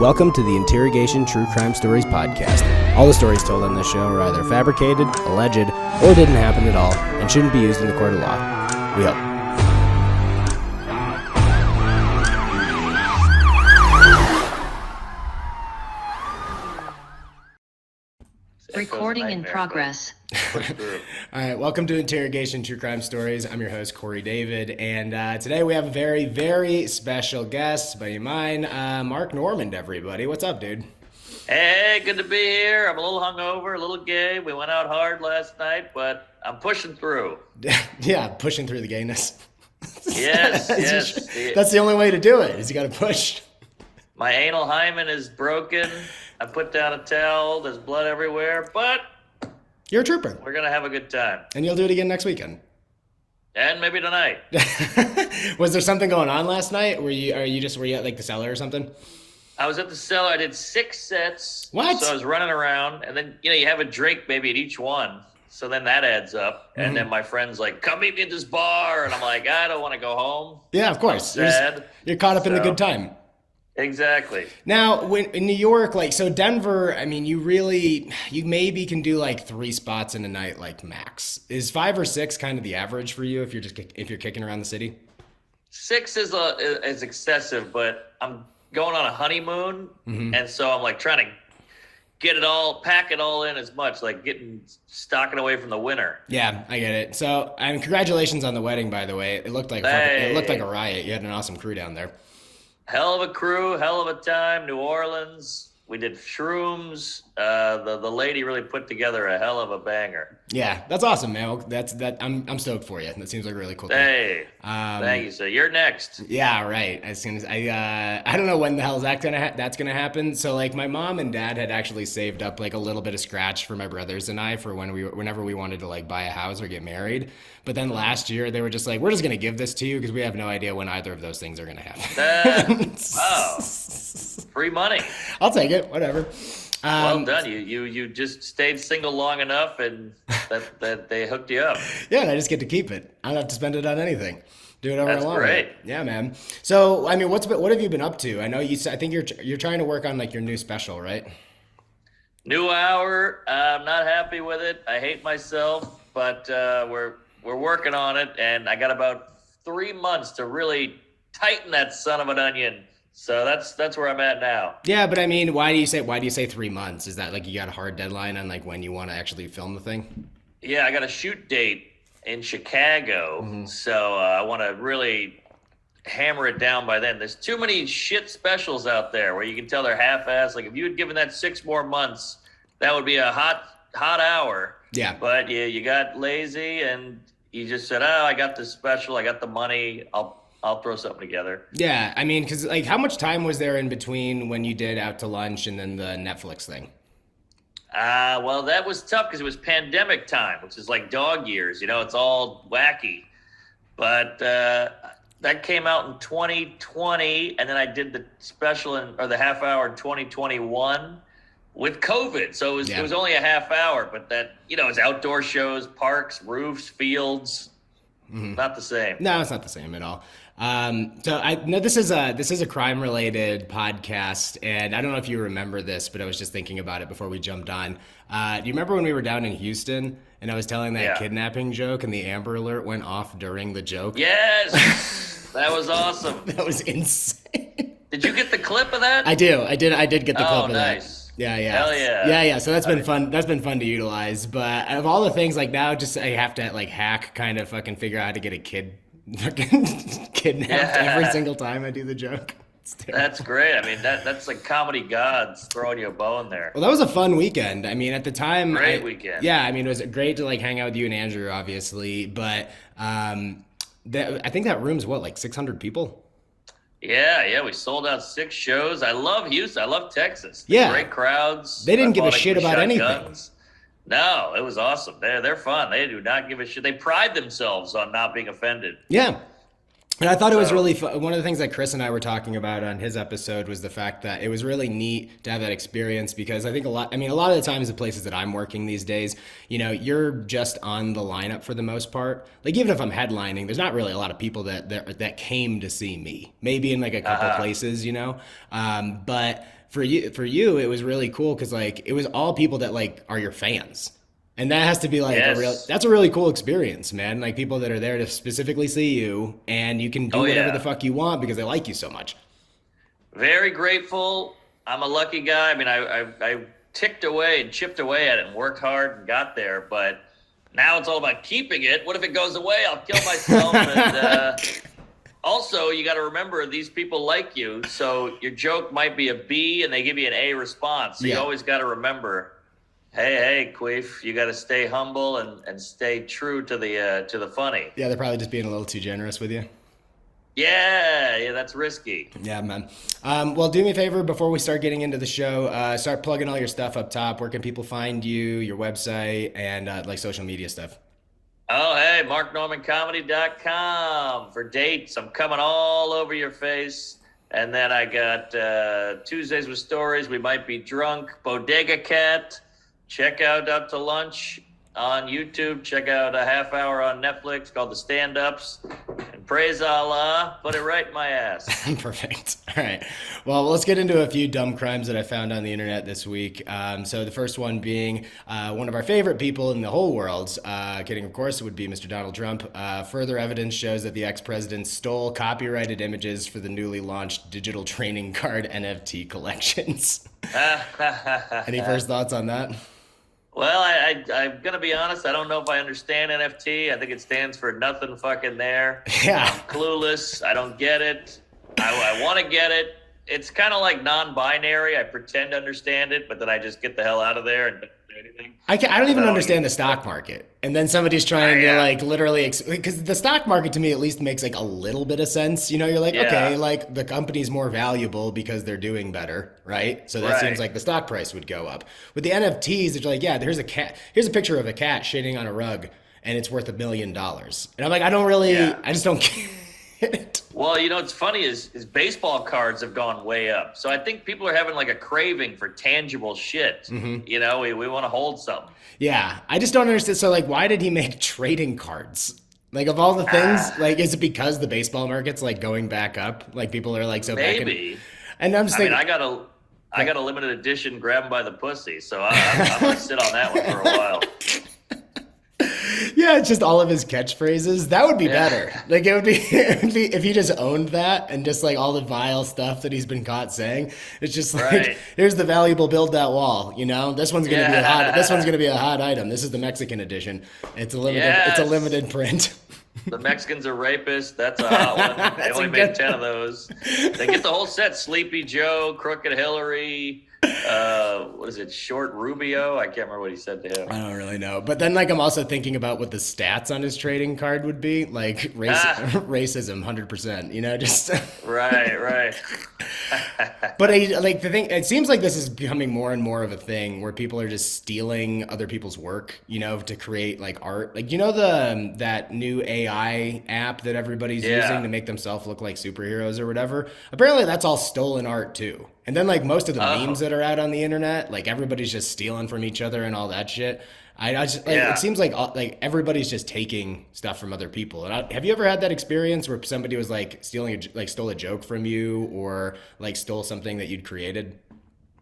Welcome to the Interrogation True Crime Stories podcast. All the stories told on this show are either fabricated, alleged, or didn't happen at all and shouldn't be used in the court of law. We hope. Recording in progress. All right, welcome to Interrogation True Crime Stories. I'm your host, Corey David, and today we have a very, very special guest, buddy of mine, Mark Normand, everybody. What's up, dude? Hey, good to be here. I'm a little hungover, a little gay. We went out hard last night, but I'm pushing through. Yeah, pushing through the gayness. Yes. That's the only way to do it, is you got to push. My anal hymen is broken. I put down a towel. There's blood everywhere, but You're a trooper. we're going to have a good time. And you'll do it again next weekend. And maybe tonight. Was there something going on last night? Were you at like the cellar or something? I was at the cellar. I did 6 sets. What? So I was running around, and then, you have a drink maybe at each one. So then that adds up. And then my friend's like, come meet me at this bar. And I'm like, I don't want to go home. Yeah, of course. Sad. You're caught up in the good time. Exactly. Now, when in New York, so Denver, I mean, you maybe can do like 3 spots in a night, like max. Is 5 or 6 kind of the average for you if you're kicking around the city? 6 is excessive, but I'm going on a honeymoon, and so I'm like trying to pack it all in as much, like stocking away from the winter. Yeah, I get it. So, congratulations on the wedding, by the way. It looked like a riot. You had an awesome crew down there. Hell of a crew, hell of a time. New Orleans. We did shrooms. The lady really put together a hell of a banger. Yeah, that's awesome, man. I'm stoked for you. That seems like a really cool thing. Hey, thank you. So you're next. Yeah, right. As soon as I don't know when the hell is that's gonna happen. So like my mom and dad had actually saved up like a little bit of scratch for my brothers and I for whenever we wanted to like buy a house or get married. But then last year they were just like, we're just gonna give this to you because we have no idea when either of those things are gonna happen. Wow, free money. I'll take it. Whatever. Well done. You just stayed single long enough, and that they hooked you up. Yeah, and I just get to keep it. I don't have to spend it on anything. Do it over along. That's great. Yeah, man. So, I mean, what have you been up to? I know I think you're trying to work on like your new special, right? New hour. I'm not happy with it. I hate myself, but we're working on it, and I got about 3 months to really tighten that son of an onion. So that's where I'm at now. Yeah, but I mean, why do you say 3 months? Is that like you got a hard deadline on like when you want to actually film the thing? Yeah, I got a shoot date in Chicago, so I want to really hammer it down by then. There's too many shit specials out there where you can tell they're half-assed. Like if you had given that 6 more months, that would be a hot hour. Yeah. But you got lazy and you just said, oh, I got this special, I got the money, I'll throw something together. Yeah, I mean, because like, how much time was there in between when you did Out to Lunch and then the Netflix thing? Well, that was tough because it was pandemic time, which is like dog years. It's all wacky. But that came out in 2020, and then I did the special or the half hour in 2021 with COVID. So it was only a half hour, but that it's outdoor shows, parks, roofs, fields. Not the same. No, it's not the same at all. So I know this is a crime related podcast, and I don't know if you remember this, but I was just thinking about it before we jumped on. Do you remember when we were down in Houston and I was telling that kidnapping joke and the Amber Alert went off during the joke? Yes, that was awesome. That was insane. Did you get the clip of that? I did get the clip of nice. that. Yeah. Hell yeah. Yeah. So that's been fun. That's been fun to utilize. But of all the things, like now, just I have to like hack, kind of fucking figure out how to get a kid fucking kidnapped every single time I do the joke. That's great. I mean, that's like comedy gods throwing you a bone there. Well, that was a fun weekend. I mean, at the time, great weekend. Yeah, I mean, it was great to like hang out with you and Andrew, obviously. But I think that room's like 600 people. Yeah, we sold out 6 shows. I love Houston. I love Texas. Great crowds. They didn't give a shit about anything. No, it was awesome. They're fun. They do not give a shit. They pride themselves on not being offended. Yeah. And I thought it was really fun. One of the things that Chris and I were talking about on his episode was the fact that it was really neat to have that experience because I think a lot of the times the places that I'm working these days, you're just on the lineup for the most part. Like even if I'm headlining, there's not really a lot of people that came to see me. Maybe in like a couple places, but for you, it was really cool because like it was all people that like are your fans. And that has to be like Yes. that's a really cool experience, man. Like people that are there to specifically see you and you can do Oh whatever the yeah. fuck you want because they like you so much. Very grateful. I'm a lucky guy. I mean, I ticked away and chipped away at it and worked hard and got there. But now it's all about keeping it. What if it goes away? I'll kill myself. And also, you got to remember these people like you. So your joke might be a B and they give you an A response. So you Yeah. always got to remember, hey, Queef, you got to stay humble and stay true to the funny. Yeah, they're probably just being a little too generous with you. Yeah, that's risky. Yeah, man. Well, do me a favor before we start getting into the show. Start plugging all your stuff up top. Where can people find you, your website, and like social media stuff? Oh, hey, marknormancomedy.com for dates. I'm coming all over your face. And then I got Tuesdays with Stories. We Might Be Drunk. Bodega Cat. Check out Up to Lunch on YouTube. Check out a half hour on Netflix called The Stand-Ups. And praise Allah, put it right in my ass. Perfect. All right. Well, let's get into a few dumb crimes that I found on the internet this week. So the first one being one of our favorite people in the whole world, kidding, of course, would be Mr. Donald Trump. Further evidence shows that the ex-president stole copyrighted images for the newly launched digital trading card NFT collections. Any first thoughts on that? Well, I'm going to be honest. I don't know if I understand NFT. I think it stands for nothing fucking there. Yeah. I'm clueless. I don't get it. I want to get it. It's kind of like non-binary. I pretend to understand it, but then I just get the hell out of there and don't do anything. I don't even So, understand the stock market. And then somebody's trying to Yeah. like literally, because the stock market to me at least makes like a little bit of sense. You know, you're like, Yeah. okay, like the company's more valuable because they're doing better, right? So that Right. seems like the stock price would go up. With the NFTs, it's like, yeah, here's a picture of a cat shitting on a rug and it's worth $1 million. And I'm like, I just don't get it. Well, what's funny is baseball cards have gone way up. So I think people are having like a craving for tangible shit. We want to hold something. Yeah, I just don't understand. So, like, why did he make trading cards? Like, of all the things, like, is it because the baseball market's like going back up? Like, people are like so Maybe. And I'm just I mean, thinking, I got a limited edition grab 'em by the pussy, so I'm going to sit on that one for a while. yeah, it's just all of his catchphrases. That would be Yeah. better. Like, it would be if he just owned that and just like all the vile stuff that he's been caught saying. It's just like, Right. here's the valuable build that wall. This one's gonna be a hot. Yeah. This one's gonna be a hot item. This is the Mexican edition. It's a limited. It's a Yes. limited print. The Mexicans are rapists. That's a hot one. They That's only a made good 10 of those. They get the whole set. Sleepy Joe, Crooked Hillary, what is it, Short Rubio? I can't remember what he said to him. I don't really know. But then, like, I'm also thinking about what the stats on his trading card would be. Like, racism, 100%, just... Right. But, the thing, it seems like this is becoming more and more of a thing where people are just stealing other people's work, to create, like, art. Like, that new AI app that everybody's Yeah. using to make themselves look like superheroes or whatever? Apparently, that's all stolen art, too. And then, like, most of the memes that are out on the internet, like, everybody's just stealing from each other and all that shit. I just, like, Yeah. it seems like everybody's just taking stuff from other people. And have you ever had that experience where somebody was, like, stole a joke from you or, like, stole something that you'd created?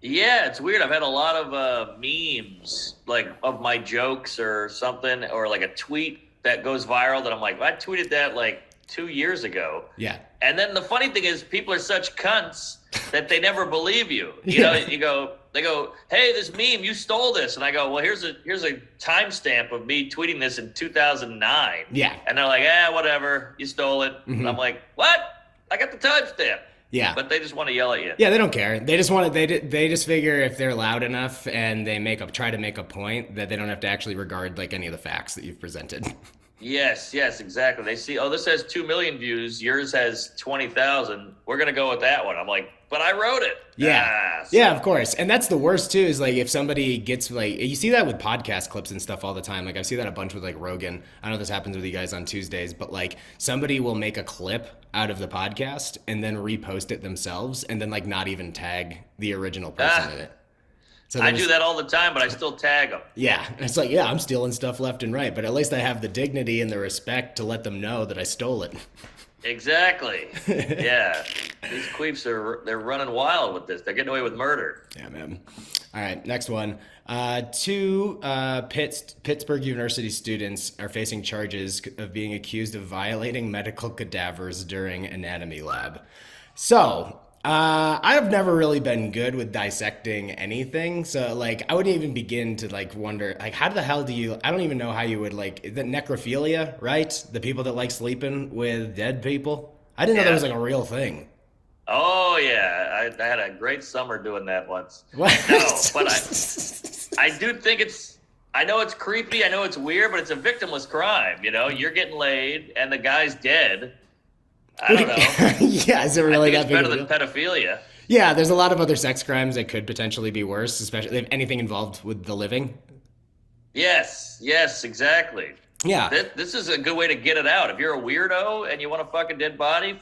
Yeah, it's weird. I've had a lot of memes, like, of my jokes or something, or, like, a tweet that goes viral that I'm like, I tweeted that, like, 2 years ago. Yeah. And then the funny thing is, people are such cunts that they never believe you. Yeah. They go, hey, this meme, you stole this, and I go, well, here's a timestamp of me tweeting this in 2009. Yeah. And they're like, whatever, you stole it. And I'm like, what? I got the timestamp. Yeah. But they just want to yell at you. Yeah, they don't care. They just want to. They just figure if they're loud enough and they try to make a point that they don't have to actually regard like any of the facts that you've presented. Yes, exactly. They see, this has 2 million views. Yours has 20,000. We're going to go with that one. I'm like, but I wrote it. Yeah. Yeah, of course. And that's the worst too, is like if somebody gets like, you see that with podcast clips and stuff all the time. Like I've seen that a bunch with like Rogan. I don't know if this happens with you guys on Tuesdays, but like somebody will make a clip out of the podcast and then repost it themselves and then like not even tag the original person in it. So I do that all the time, but I still tag them. Yeah. And it's like, yeah, I'm stealing stuff left and right, but at least I have the dignity and the respect to let them know that I stole it. Exactly. Yeah. These queefs they're running wild with this. They're getting away with murder. Yeah, man. All right, next one. Two Pittsburgh University students are facing charges of being accused of violating medical cadavers during anatomy lab. So, I've never really been good with dissecting anything. So, like, I wouldn't even begin to, like, wonder, like, how the hell do you, I don't even know how you would, like, the necrophilia, right? The people that like sleeping with dead people. I didn't know that was, like, a real thing. Oh yeah, I had a great summer doing that once. What? No, but I do think I know it's creepy, I know it's weird, but it's a victimless crime. You know, you're getting laid and the guy's dead. I don't know. Yeah, is it really I that think big it's of a better deal? than pedophilia. Yeah, there's a lot of other sex crimes that could potentially be worse, especially if anything involved with the living. Yes, exactly. Yeah. This is a good way to get it out. If you're a weirdo and you want to fuck a dead body,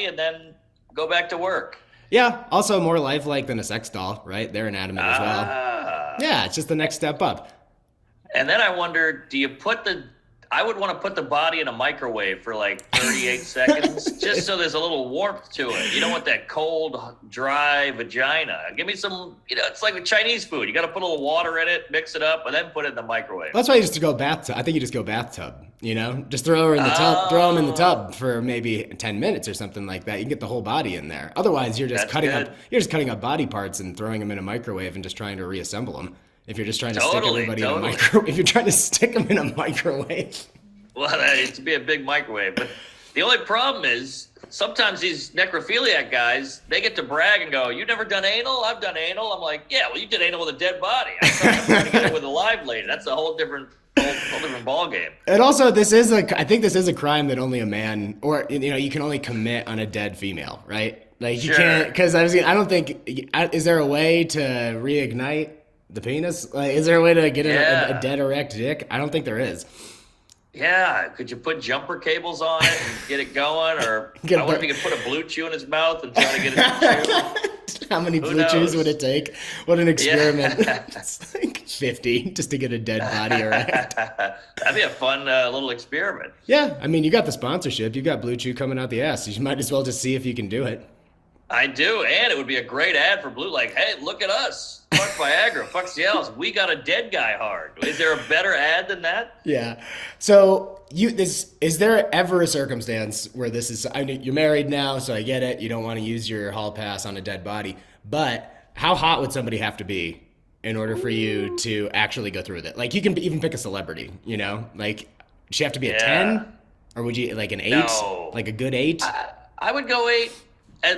and then go back to work. Yeah, also more lifelike than a sex doll, right? They're inanimate as well. Yeah, it's just the next step up. And then I wonder, I would want to put the body in a microwave for like 38 seconds, just so there's a little warmth to it. You don't want that cold, dry vagina. Give me some, it's like with Chinese food. You got to put a little water in it, mix it up, and then put it in the microwave. That's why you just go bathtub. I think you just go bathtub, Just throw her in the tub, throw them in the tub for maybe 10 minutes or something like that. You can get the whole body in there. Otherwise, you're just cutting up body parts and throwing them in a microwave and just trying to reassemble them. If you're just trying to stick everybody in a microwave, if you're trying to stick them in a microwave. Well, it'd be a big microwave. But the only problem is sometimes these necrophiliac guys, they get to brag and go, "You've never done anal? I've done anal." I'm like, "Yeah, well, you did anal with a dead body. I'm trying to get it with a live lady. That's a whole different ball game." And also, I think this is a crime that only a man, or you can only commit on a dead female, right? Like you can't, because I don't think. Is there a way to reignite the penis? Like, is there a way to get a dead erect dick? I don't think there is. Yeah, could you put jumper cables on it and get it going? Or I wonder if you could put a blue chew in his mouth and try to get it to chew. How many blue chews would it take? What an experiment. It's like 50 just to get a dead body erect. That'd be a fun little experiment. Yeah, I mean, you got the sponsorship. You got Blue Chew coming out the ass. You might as well just see if you can do it. I do, and it would be a great ad for Blue. Like, hey, look at us. Fuck Viagra, fuck Cialis. We got a dead guy hard. Is there a better ad than that? Yeah. So is there ever a circumstance where this is? I mean, you're married now, so I get it. You don't want to use your hall pass on a dead body, but how hot would somebody have to be in order for you to actually go through with it? Like, you can even pick a celebrity. Like, does she have to be a 10, or would you like an 8? No. Like a good 8? I would go 8.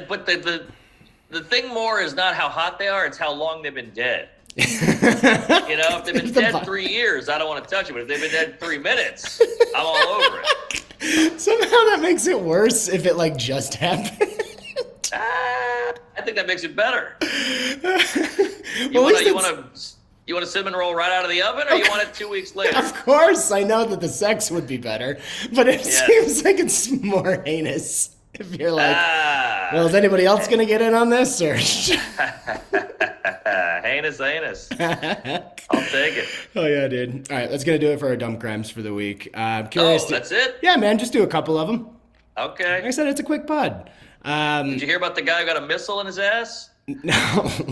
But the thing more is not how hot they are, it's how long they've been dead. If they've been dead 3 years, I don't want to touch it. But if they've been dead 3 minutes, I'm all over it. Somehow that makes it worse if it like just happened. I think that makes it better. You want a cinnamon roll right out of the oven, or you want it 2 weeks later? Of course, I know that the sex would be better, but it seems like it's more heinous. If you're like, well, is anybody else going to get in on this? Or heinous. I'll take it. Oh, yeah, dude. All right, that's going to do it for our dumb crimes for the week. Curious that's it? Yeah, man, just do a couple of them. Okay. Like I said, it's a quick pod. Did you hear about the guy who got a missile in his ass? No,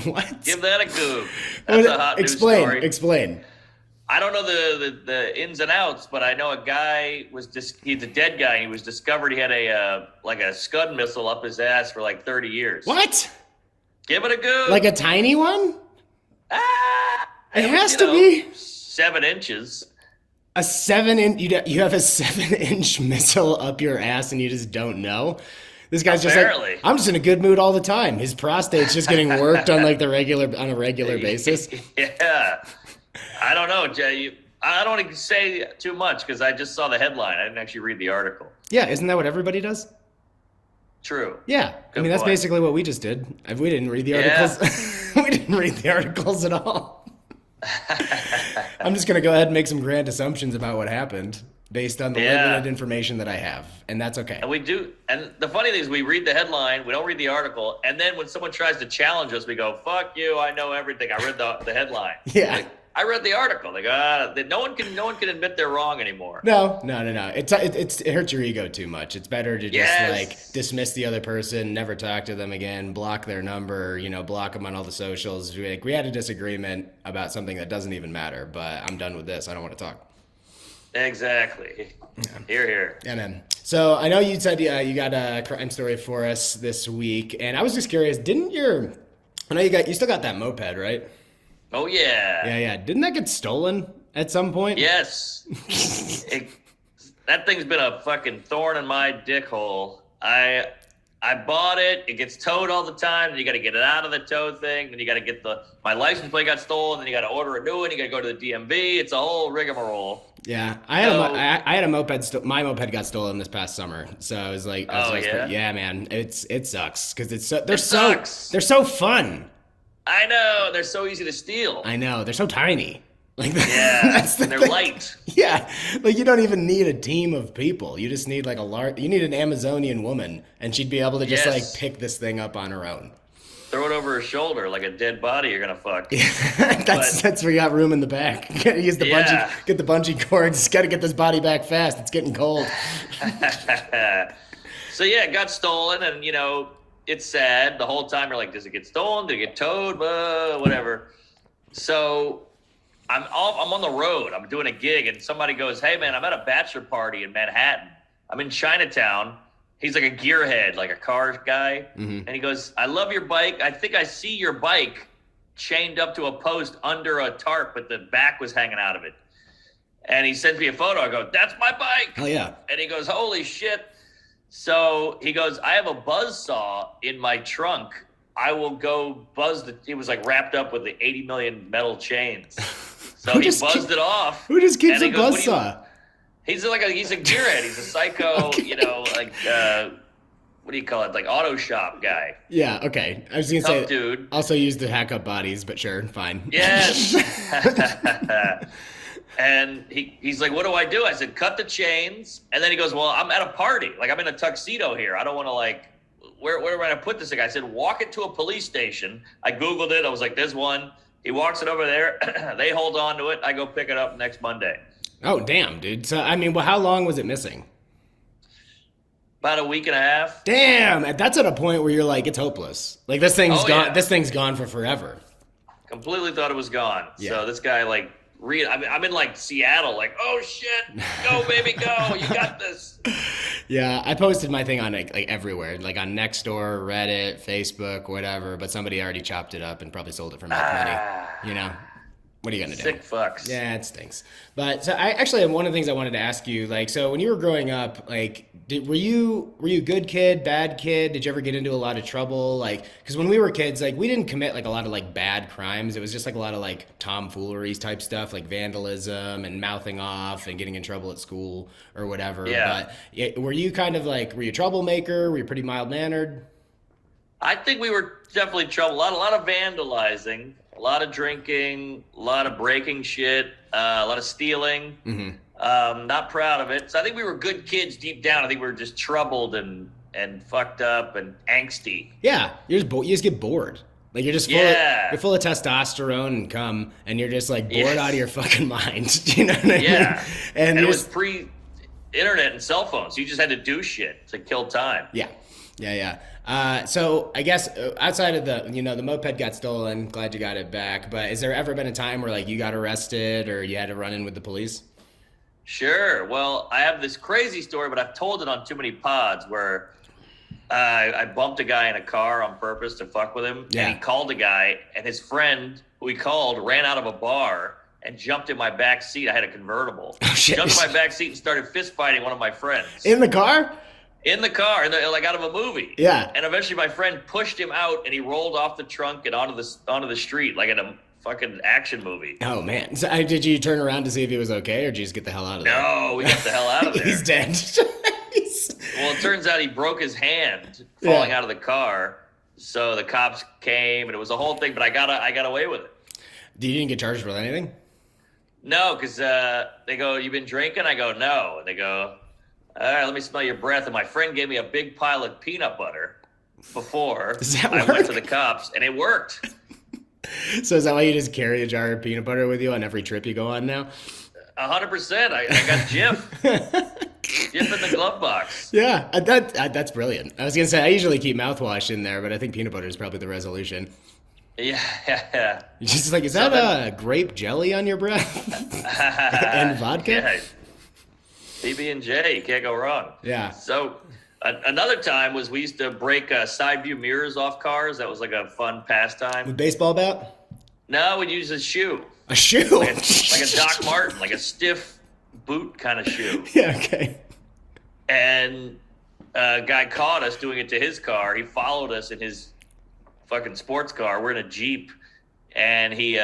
what? Give that a goog. That's a hot news story. Explain. I don't know the ins and outs, but I know a guy he's a dead guy, and he was discovered he had a Scud missile up his ass for like 30 years. What? Give it a go. Like a tiny one? It has to be 7 inches. A 7-inch. You have a 7-inch missile up your ass, and you just don't know. This guy's Apparently. just like, I'm just in a good mood all the time. His prostate's just getting worked on like on a regular basis. Yeah. I don't know, Jay. I don't want to say too much because I just saw the headline. I didn't actually read the article. Yeah, isn't that what everybody does? True. Yeah. Good I mean, that's point. basically what we just did. We didn't read the articles. We didn't read the articles at all. I'm just going to go ahead and make some grand assumptions about what happened based on the limited information that I have. And that's okay. And we do. And the funny thing is we read the headline, we don't read the article. And then when someone tries to challenge us, we go, fuck you, I know everything. I read the headline. Yeah. I read the article. Like, that no one can admit they're wrong anymore. No. It hurts your ego too much. It's better to just like dismiss the other person, never talk to them again, block their number, block them on all the socials. We had a disagreement about something that doesn't even matter, but I'm done with this. I don't want to talk. Exactly. Yeah. Here. Yeah, man. So I know you said you got a crime story for us this week, and I was just curious. I know you still got that moped, right? Oh yeah. Yeah. Didn't that get stolen at some point? Yes. That thing's been a fucking thorn in my dick hole. I bought it. It gets towed all the time. Then you got to get it out of the tow thing. Then you got to get my license plate got stolen. Then you got to order a new one. You got to go to the DMV. It's a whole rigmarole. Yeah, I had a moped. My moped got stolen this past summer, so I was like, yeah, man, it sucks because they're so fun. I know, they're so easy to steal. I know, they're so tiny. Like they're light. Yeah, like you don't even need a team of people. You just need like you need an Amazonian woman, and she'd be able to just like pick this thing up on her own. Throw it over her shoulder like a dead body you're gonna fuck. That's where you got room in the back. You gotta use the bungee, get the bungee cords. Got to get this body back fast. It's getting cold. So yeah, it got stolen, and it's sad. The whole time you're like, does it get stolen? Did it get towed? Whatever. So I'm on the road. I'm doing a gig, and somebody goes, "Hey man, I'm at a bachelor party in Manhattan. I'm in Chinatown." He's like a gearhead, like a car guy. Mm-hmm. And he goes, "I love your bike. I think I see your bike chained up to a post under a tarp, but the back was hanging out of it." And he sends me a photo. I go, "That's my bike." Oh, yeah. And he goes, "Holy shit." So he goes, "I have a buzzsaw in my trunk. I will go buzz it was like wrapped up with the 80 million metal chains. So he buzzed it off. Who just keeps a buzzsaw? He's a gearhead. He's a psycho, Okay. like what do you call it? Like auto shop guy. Yeah, okay. I was gonna say dude. Also used to hack up bodies, but sure, fine. Yes. And he's like, "What do I do?" I said, "Cut the chains." And then he goes, "Well, I'm at a party. Like I'm in a tuxedo here. I don't want to where am I gonna put this thing?" I said, "Walk it to a police station." I Googled it. I was like, "There's one." He walks it over there. They hold on to it. I go pick it up next Monday. Oh, damn, dude. So, how long was it missing? About a week and a half. Damn, that's at a point where you're like, it's hopeless. Like, this thing's gone. Yeah. This thing's gone for forever. Completely thought it was gone. Yeah. So this guy, I'm in, Seattle, oh, shit. Go, baby, go. You got this. Yeah, I posted my thing on, everywhere. Like, on Nextdoor, Reddit, Facebook, whatever. But somebody already chopped it up and probably sold it for more money. What are you going to do? Sick fucks. Yeah, it stinks. But so one of the things I wanted to ask you, so when you were growing up, were you a good kid, bad kid? Did you ever get into a lot of trouble? Because when we were kids, we didn't commit a lot of bad crimes. It was just a lot of tomfoolery type stuff, like vandalism and mouthing off and getting in trouble at school or whatever. Yeah. But were you kind of were you a troublemaker? Were you pretty mild mannered? I think we were definitely trouble. A lot of vandalizing. A lot of drinking, a lot of breaking shit, a lot of stealing. Mm-hmm. Not proud of it. So I think we were good kids deep down. I think we were just troubled and fucked up and angsty. Yeah, you just get bored. You're just full of testosterone and cum, and you're just bored out of your fucking mind. You know what I mean? Yeah. And it was pre-internet and cell phones. You just had to do shit to kill time. Yeah. So I guess outside of the moped got stolen, glad you got it back. But has there ever been a time where you got arrested or you had to run in with the police? Sure. Well, I have this crazy story, but I've told it on too many pods where I bumped a guy in a car on purpose to fuck with him. Yeah. And he called a guy, and his friend who he called ran out of a bar and jumped in my back seat. I had a convertible. Oh, shit. Jumped in my back seat and started fist fighting one of my friends. In the car? In the car, out of a movie. Yeah. And eventually my friend pushed him out, and he rolled off the trunk and onto the street like in a fucking action movie. Oh, man. So did you turn around to see if he was okay, or did you just get the hell out of there? No, we got the hell out of there. He's dead. Well, it turns out he broke his hand falling out of the car, so the cops came, and it was a whole thing, but I got away with it. You didn't get charged with anything? No, because they go, "You been drinking?" I go, "No." And they go, "All right, let me smell your breath." And my friend gave me a big pile of peanut butter before I went to the cops, and it worked. So is that why you just carry a jar of peanut butter with you on every trip you go on now? 100%. I got Jif. Jif in the glove box. Yeah, that's brilliant. I was gonna say I usually keep mouthwash in there, but I think peanut butter is probably the resolution. Yeah, yeah. You're just like, is that grape jelly on your breath and vodka? Yeah. PB&J, you can't go wrong. Yeah. So another time was we used to break side view mirrors off cars. That was like a fun pastime. With baseball bat? No, we'd use a shoe. A shoe? Like a Doc Marten, like a stiff boot kind of shoe. Yeah, okay. And a guy caught us doing it to his car. He followed us in his fucking sports car. We're in a Jeep, and he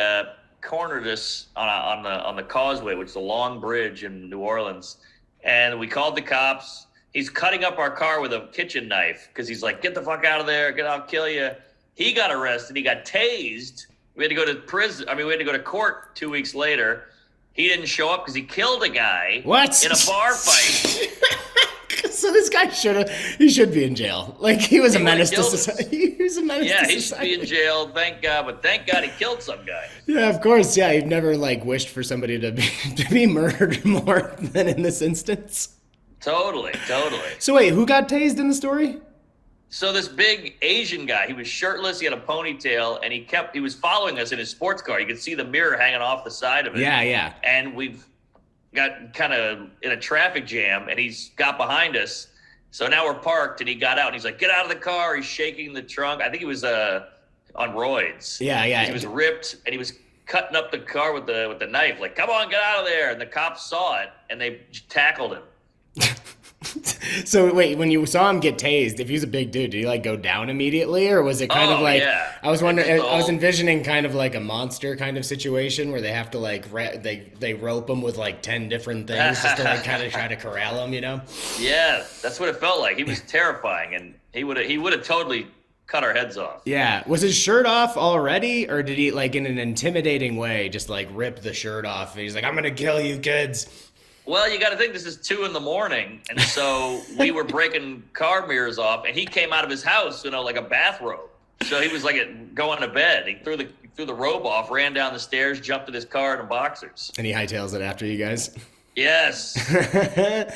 cornered us on the causeway, which is a long bridge in New Orleans. And we called the cops. He's cutting up our car with a kitchen knife because he's like, "Get the fuck out of there! I'll kill you." He got arrested. He got tased. We had to go to prison. I mean, we had to go to court 2 weeks later. He didn't show up because he killed a guy. What? In a bar fight. So this guy should be in jail. Like he was a menace to society. He was a menace to society. Yeah, he should be in jail, thank God, but thank God he killed some guy. Yeah, of course. Yeah, you've never like wished for somebody to be murdered more than in this instance. Totally. So wait, who got tased in the story? So this big Asian guy, he was shirtless, he had a ponytail, and he was following us in his sports car. You could see the mirror hanging off the side of it. Yeah. And we've got kind of in a traffic jam, and he's got behind us. So now we're parked, and he got out, and he's like, "Get out of the car." He's shaking the trunk. I think he was on roids. Yeah. He was ripped, and he was cutting up the car with the knife, like, "Come on, get out of there." And the cops saw it, and they tackled him. So wait, when you saw him get tased, if he was a big dude, did he like go down immediately, or was it kind of like? Yeah. I was wondering. I was envisioning kind of like a monster kind of situation where they have to like they rope him with like 10 different things just to like kind of try to corral him, you know? Yeah, that's what it felt like. He was terrifying, and he would have totally cut our heads off. Yeah. Was his shirt off already, or did he like in an intimidating way just like rip the shirt off? And he's like, "I'm gonna kill you kids." Well, you got to think this is 2 a.m, and so we were breaking car mirrors off, and he came out of his house, like a bathrobe. So he was like going to bed. He threw the robe off, ran down the stairs, jumped in his car in boxers. And he hightails it after you guys. Yes.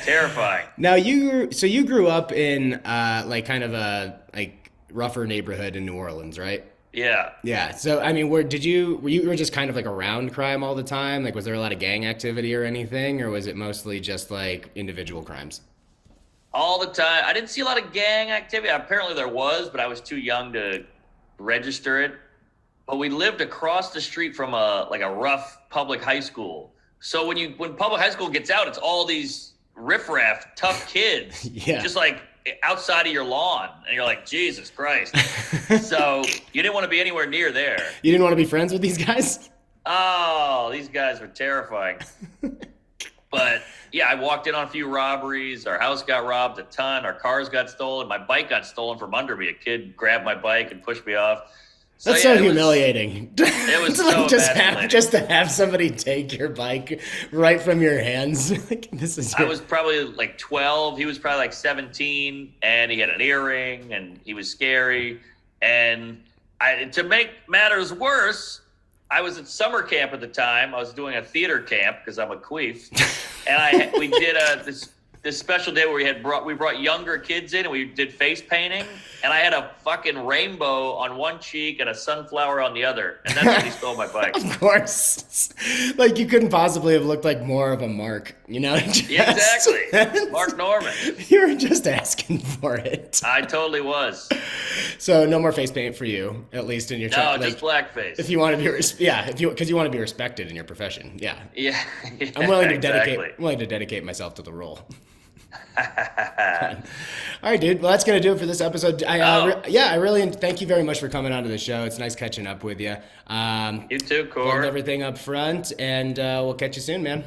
Terrifying. Now you grew up in like kind of a like rougher neighborhood in New Orleans, right? Yeah. Yeah. So I mean, were you just kind of like around crime all the time? Like, was there a lot of gang activity or anything, or was it mostly just like individual crimes? All the time. I didn't see a lot of gang activity. Apparently there was, but I was too young to register it. But we lived across the street from a rough public high school. So when public high school gets out, it's all these riffraff, tough kids. Yeah. Just like outside of your lawn, and you're like, Jesus Christ. So you didn't want to be anywhere near there. You didn't want to be friends with these guys? Oh, these guys were terrifying. But yeah, I walked in on a few robberies. Our house got robbed a ton. Our cars got stolen. My bike got stolen from under me. A kid grabbed my bike and pushed me off. That's so humiliating. It was so just to have somebody take your bike right from your hands. I was probably like 12. He was probably like 17, and he had an earring, and he was scary. And to make matters worse, I was at summer camp at the time. I was doing a theater camp because I'm a queef, and we did this special day where we brought younger kids in, and we did face painting, and I had a fucking rainbow on one cheek and a sunflower on the other, and that's when he stole my bike. Of course. Like, you couldn't possibly have looked like more of a mark, Just, yeah, exactly. Mark Norman. You were just asking for it. I totally was. So no more face paint for you, at least in your No, just blackface. If you want to be, because you want to be respected in your profession. Yeah. Yeah. I'm willing to exactly. dedicate myself to the role. All right, dude. Well, that's gonna do it for this episode. I really thank you very much for coming onto the show. It's nice catching up with you. You too, Cord. Hold everything up front, and we'll catch you soon, man.